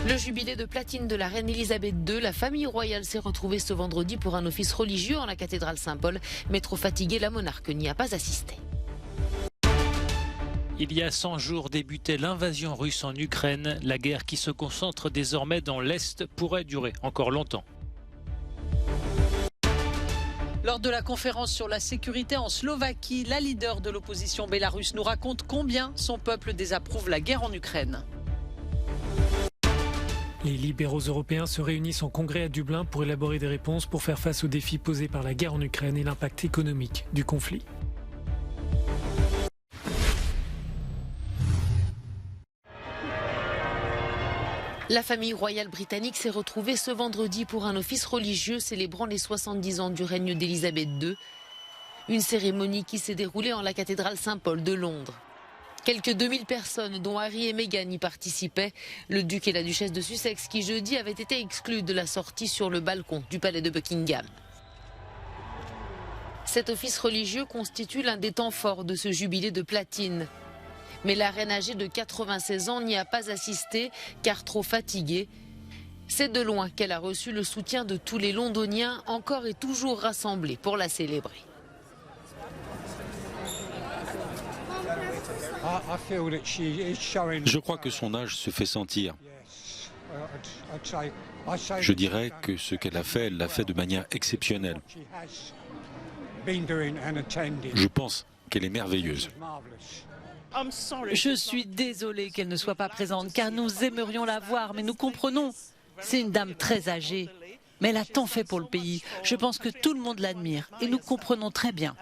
Le jubilé de platine de la reine Elisabeth II, la famille royale s'est retrouvée ce vendredi pour un office religieux en la cathédrale Saint-Paul, mais trop fatiguée, la monarque n'y a pas assisté. Il y a 100 jours débutait l'invasion russe en Ukraine. La guerre qui se concentre désormais dans l'Est pourrait durer encore longtemps. Lors de la conférence sur la sécurité en Slovaquie, la leader de l'opposition bélarusse nous raconte combien son peuple désapprouve la guerre en Ukraine. Les libéraux européens se réunissent en congrès à Dublin pour élaborer des réponses pour faire face aux défis posés par la guerre en Ukraine et l'impact économique du conflit. La famille royale britannique s'est retrouvée ce vendredi pour un office religieux célébrant les 70 ans du règne d'Élisabeth II. Une cérémonie qui s'est déroulée en la cathédrale Saint-Paul de Londres. Quelques 2000 personnes, dont Harry et Meghan, y participaient. Le duc et la duchesse de Sussex, qui jeudi avaient été exclus de la sortie sur le balcon du palais de Buckingham. Cet office religieux constitue l'un des temps forts de ce jubilé de platine. Mais la reine âgée de 96 ans n'y a pas assisté, car trop fatiguée. C'est de loin qu'elle a reçu le soutien de tous les Londoniens, encore et toujours rassemblés pour la célébrer. Je crois que son âge se fait sentir. Je dirais que ce qu'elle a fait, elle l'a fait de manière exceptionnelle. Je pense qu'elle est merveilleuse. Je suis désolée qu'elle ne soit pas présente, car nous aimerions la voir, mais nous comprenons. C'est une dame très âgée, mais elle a tant fait pour le pays. Je pense que tout le monde l'admire et nous comprenons très bien.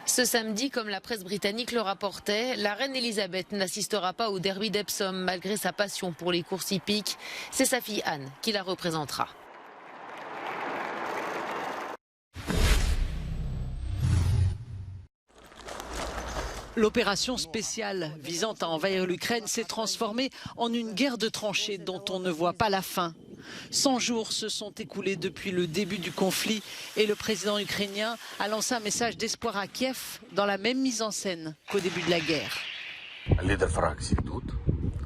Ce samedi, comme la presse britannique le rapportait, la reine Elisabeth n'assistera pas au derby d'Epsom malgré sa passion pour les courses hippiques. C'est sa fille Anne qui la représentera. L'opération spéciale visant à envahir l'Ukraine s'est transformée en une guerre de tranchées dont on ne voit pas la fin. 100 jours se sont écoulés depuis le début du conflit et le président ukrainien a lancé un message d'espoir à Kiev dans la même mise en scène qu'au début de la guerre.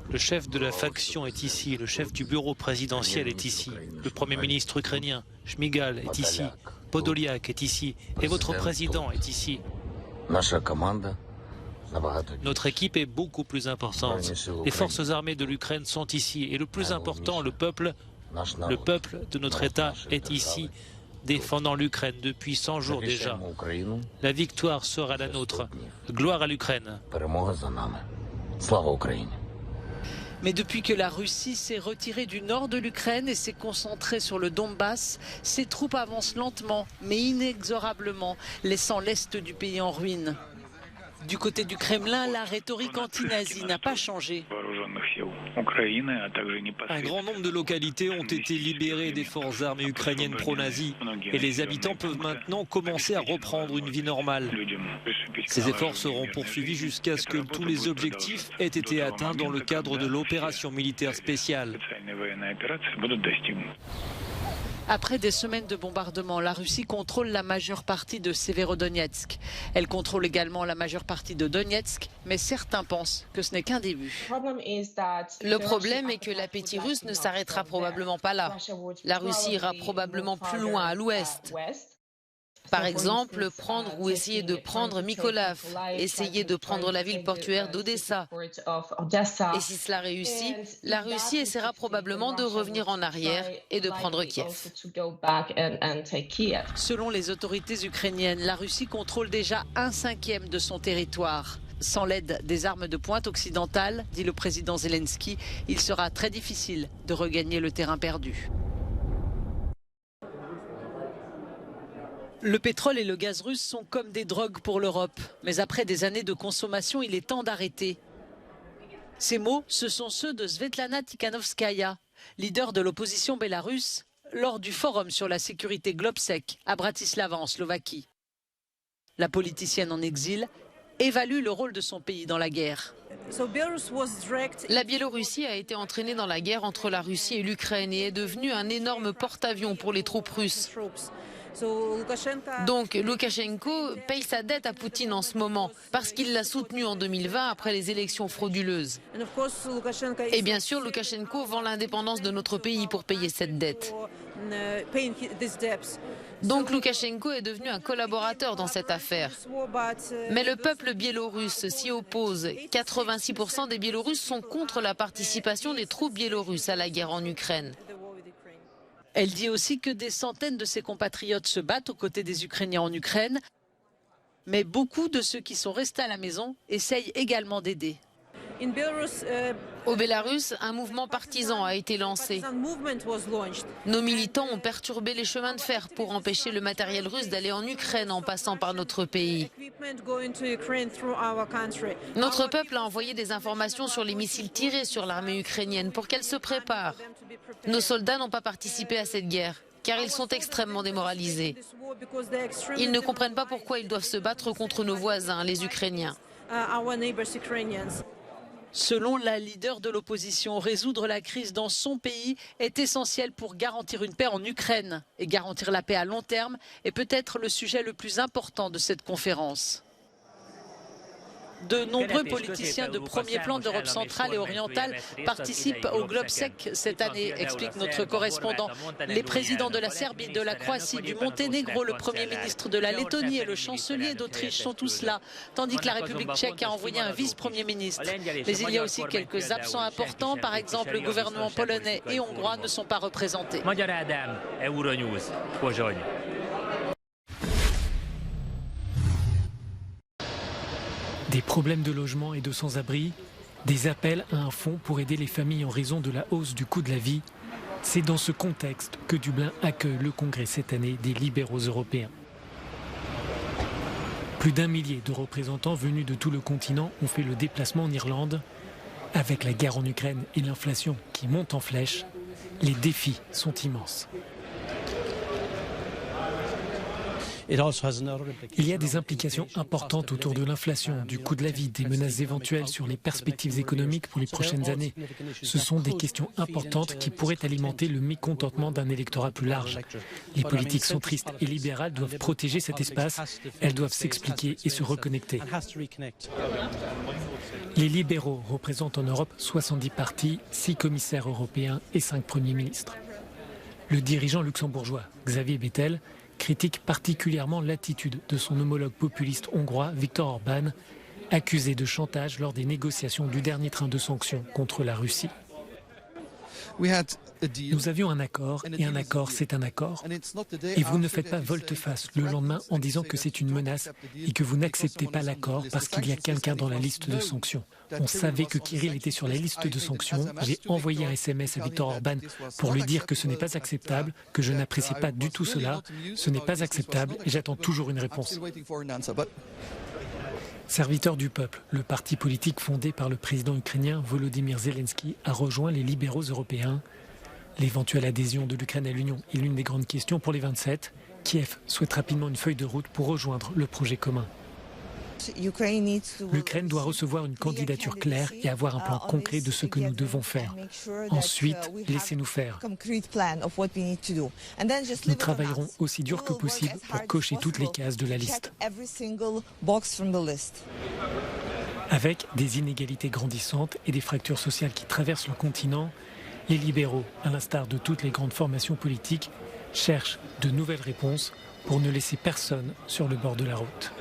Le chef de la faction est ici, le chef du bureau présidentiel est ici, le Premier ministre ukrainien, Shmyhal, est ici, Podolyak est ici et votre président est ici. Notre équipe est beaucoup plus importante. Les forces armées de l'Ukraine sont ici et le plus important, le peuple de notre État est ici, défendant l'Ukraine depuis 100 jours déjà. La victoire sera la nôtre. Gloire à l'Ukraine. Mais depuis que la Russie s'est retirée du nord de l'Ukraine et s'est concentrée sur le Donbass, ses troupes avancent lentement mais inexorablement, laissant l'est du pays en ruine. Du côté du Kremlin, la rhétorique anti-nazie n'a pas changé. Un grand nombre de localités ont été libérées des forces armées ukrainiennes pro-nazies et les habitants peuvent maintenant commencer à reprendre une vie normale. Ces efforts seront poursuivis jusqu'à ce que tous les objectifs aient été atteints dans le cadre de l'opération militaire spéciale. Après des semaines de bombardements, la Russie contrôle la majeure partie de Severodonetsk. Elle contrôle également la majeure partie de Donetsk, mais certains pensent que ce n'est qu'un début. Le problème est que l'appétit russe ne s'arrêtera probablement pas là. La Russie ira probablement plus loin à l'ouest. Par exemple, prendre ou essayer de prendre Mykolaiv, essayer de prendre la ville portuaire d'Odessa. Et si cela réussit, la Russie essaiera probablement de revenir en arrière et de prendre Kiev. Selon les autorités ukrainiennes, la Russie contrôle déjà 1/5 de son territoire. Sans l'aide des armes de pointe occidentales, dit le président Zelensky, il sera très difficile de regagner le terrain perdu. Le pétrole et le gaz russe sont comme des drogues pour l'Europe. Mais après des années de consommation, il est temps d'arrêter. Ces mots, ce sont ceux de Svetlana Tikhanovskaya, leader de l'opposition bélarusse, lors du forum sur la sécurité Globsec à Bratislava en Slovaquie. La politicienne en exil évalue le rôle de son pays dans la guerre. La Biélorussie a été entraînée dans la guerre entre la Russie et l'Ukraine et est devenue un énorme porte-avions pour les troupes russes. Donc Loukachenko paye sa dette à Poutine en ce moment parce qu'il l'a soutenu en 2020 après les élections frauduleuses. Et bien sûr, Loukachenko vend l'indépendance de notre pays pour payer cette dette. Donc Loukachenko est devenu un collaborateur dans cette affaire. Mais le peuple biélorusse s'y oppose. 86% des Biélorusses sont contre la participation des troupes biélorusses à la guerre en Ukraine. Elle dit aussi que des centaines de ses compatriotes se battent aux côtés des Ukrainiens en Ukraine. Mais beaucoup de ceux qui sont restés à la maison essayent également d'aider. Au Bélarus, un mouvement partisan a été lancé. Nos militants ont perturbé les chemins de fer pour empêcher le matériel russe d'aller en Ukraine en passant par notre pays. Notre peuple a envoyé des informations sur les missiles tirés sur l'armée ukrainienne pour qu'elle se prépare. Nos soldats n'ont pas participé à cette guerre, car ils sont extrêmement démoralisés. Ils ne comprennent pas pourquoi ils doivent se battre contre nos voisins, les Ukrainiens. Selon la leader de l'opposition, résoudre la crise dans son pays est essentiel pour garantir une paix en Ukraine. Et garantir la paix à long terme est peut-être le sujet le plus important de cette conférence. De nombreux politiciens de premier plan d'Europe centrale et orientale participent au GlobSec cette année, explique notre correspondant. Les présidents de la Serbie, de la Croatie, du Monténégro, le Premier ministre de la Lettonie et le chancelier d'Autriche sont tous là, tandis que la République tchèque a envoyé un vice-premier ministre. Mais il y a aussi quelques absents importants, par exemple le gouvernement polonais et hongrois ne sont pas représentés. Des problèmes de logement et de sans-abri, des appels à un fonds pour aider les familles en raison de la hausse du coût de la vie. C'est dans ce contexte que Dublin accueille le congrès cette année des libéraux européens. Plus d'1 millier de représentants venus de tout le continent ont fait le déplacement en Irlande. Avec la guerre en Ukraine et l'inflation qui monte en flèche, les défis sont immenses. Il y a des implications importantes autour de l'inflation, du coût de la vie, des menaces éventuelles sur les perspectives économiques pour les prochaines années. Ce sont des questions importantes qui pourraient alimenter le mécontentement d'un électorat plus large. Les politiques centristes et libérales doivent protéger cet espace, elles doivent s'expliquer et se reconnecter. Les libéraux représentent en Europe 70 partis, 6 commissaires européens et 5 premiers ministres. Le dirigeant luxembourgeois, Xavier Bettel, critique particulièrement l'attitude de son homologue populiste hongrois, Viktor Orban, accusé de chantage lors des négociations du dernier train de sanctions contre la Russie. Nous avions un accord, et un accord, c'est un accord. Et vous ne faites pas volte-face le lendemain en disant que c'est une menace et que vous n'acceptez pas l'accord parce qu'il y a quelqu'un dans la liste de sanctions. On savait que Kirill était sur la liste de sanctions. J'ai envoyé un SMS à Viktor Orban pour lui dire que ce n'est pas acceptable, que je n'apprécie pas du tout cela. Ce n'est pas acceptable et j'attends toujours une réponse. Serviteur du peuple, le parti politique fondé par le président ukrainien Volodymyr Zelensky a rejoint les libéraux européens. L'éventuelle adhésion de l'Ukraine à l'Union est l'une des grandes questions pour les 27. Kiev souhaite rapidement une feuille de route pour rejoindre le projet commun. L'Ukraine doit recevoir une candidature claire et avoir un plan concret de ce que nous devons faire. Ensuite, laissez-nous faire. Nous travaillerons aussi dur que possible pour cocher toutes les cases de la liste. Avec des inégalités grandissantes et des fractures sociales qui traversent le continent, les libéraux, à l'instar de toutes les grandes formations politiques, cherchent de nouvelles réponses pour ne laisser personne sur le bord de la route.